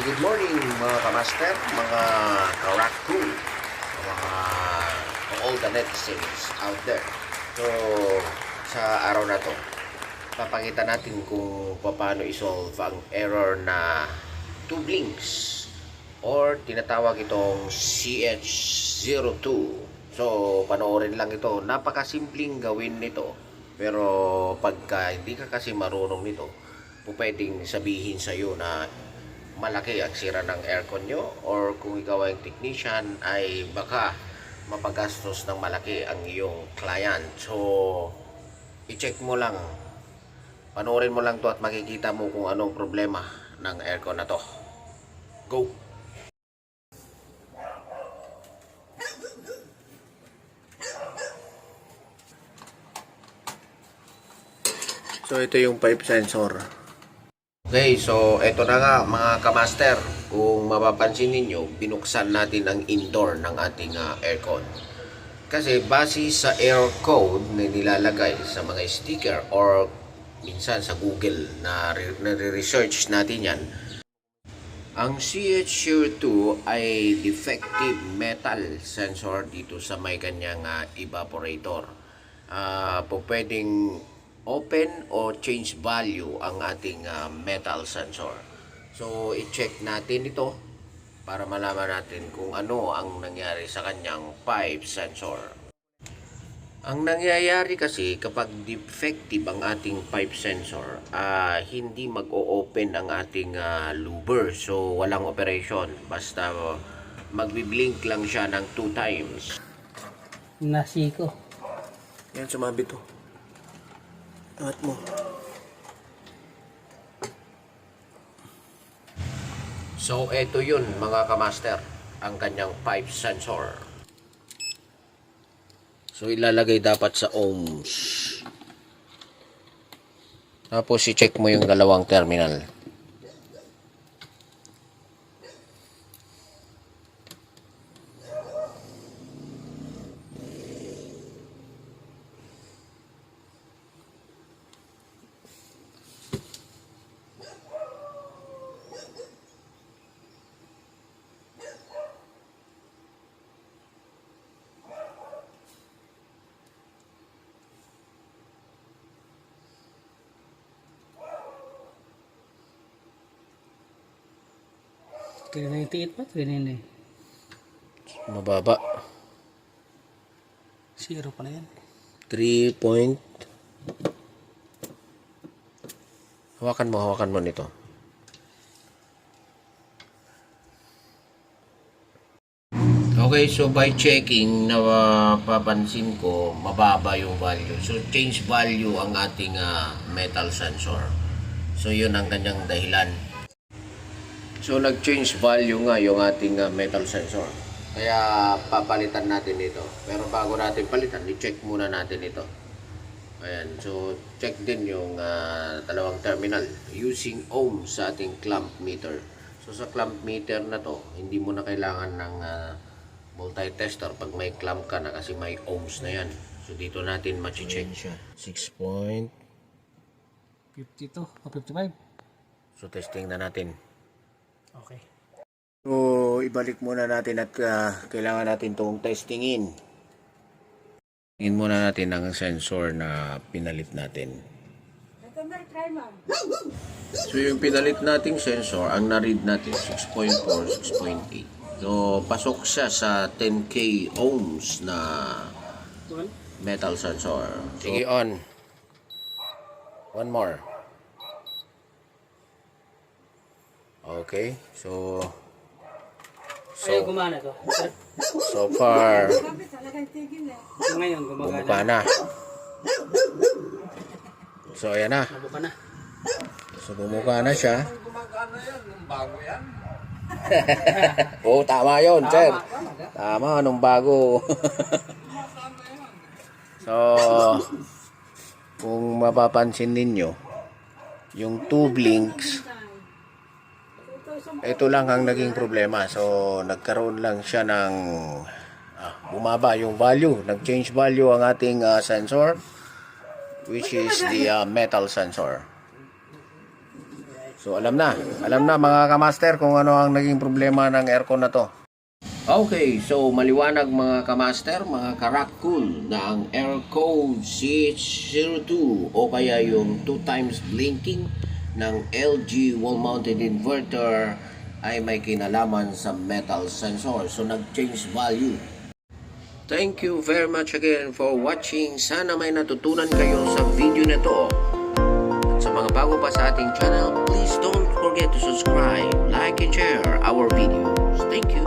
Good morning mga kamaster, mga karakku, mga all the netizens out there. So, sa araw na to, papakita natin kung paano isolve ang error na 2 blinks or tinatawag itong CH02. So, panoorin lang ito. Napakasimpleng gawin nito. Pero pagka hindi ka kasi marunong nito, pwedeng sabihin sa iyo na malaki ang sira ng aircon nyo, or kung ikaw ay technician ay baka mapagastos ng malaki ang iyong client. So, i-check mo lang, panoorin mo lang to at makikita mo kung anong problema ng aircon na to. Go! So, ito yung pipe sensor. Okay, so eto na nga mga kamaster. Kung mapapansin ninyo, binuksan natin ang indoor ng ating aircon. Kasi base sa air code na nilalagay sa mga sticker or minsan sa Google na research natin yan, ang CH02 ay defective metal sensor dito sa may kanyang evaporator. Pwedeng open o change value ang ating metal sensor. So, i-check natin ito para malaman natin kung ano ang nangyari sa kanyang pipe sensor. Ang nangyayari kasi kapag defective ang ating pipe sensor, hindi mag-o-open ang ating louver. So, walang operation. Basta magbiblink lang siya ng 2 times. Nasiko. Yan, sumabit to. Angat mo. So, eto yun mga kamaster, ang kanyang pipe sensor. So, ilalagay dapat sa ohms. Tapos, i-check mo yung dalawang terminal. Kaya na yung tiit pa? Kaya na yun. Mababa. Zero pala yan. 3 point. Hawakan mo nito. Okay, so by checking, napapansin ko mababa yung value. So change value ang ating metal sensor. So yun ang kanyang dahilan. So nag-change value nga yung ating metal sensor. Kaya papalitan natin ito. Pero bago natin palitan, i-check muna natin ito. Ayan, so check din yung dalawang terminal using ohms sa ating clamp meter. So sa clamp meter na to, hindi mo na kailangan ng multi-tester pag may clamp ka na kasi may ohms na yan. So dito natin ma-check siya. 6 52 o 55. So testing na natin. Okay. So ibalik muna natin at kailangan natin itong testingin. Tingin muna natin ang sensor na pinalit natin. So yung pinalit nating sensor, ang na-read natin 6.4, 6.8. So pasok siya sa 10K ohms na metal sensor. Sige, on. One more. Okay, so gumana to. so far Ngayon bumuka na. So ayan na. Nabuka na. So bumuka na siya. Gumagana yan, nung bago yan. Oo, tama yun, sir. Tama, nung bago. So, kung mapapansin ninyo, yung 2 blinks, ito lang ang naging problema. So, nagkaroon lang siya ng bumaba yung value. Nag-change value ang ating sensor, which is the metal sensor. So alam na mga kamaster kung ano ang naging problema ng aircon na to. Okay, so maliwanag mga kamaster, mga karak cool na ang aircon CH02 o kaya yung 2 times blinking ng LG wall-mounted inverter ay may kinalaman sa metal sensor. So nag-change value. Thank you very much again for watching. Sana may natutunan kayo sa video na to. At sa mga bago pa sa ating channel, please don't forget to subscribe, like, and share our videos. Thank you.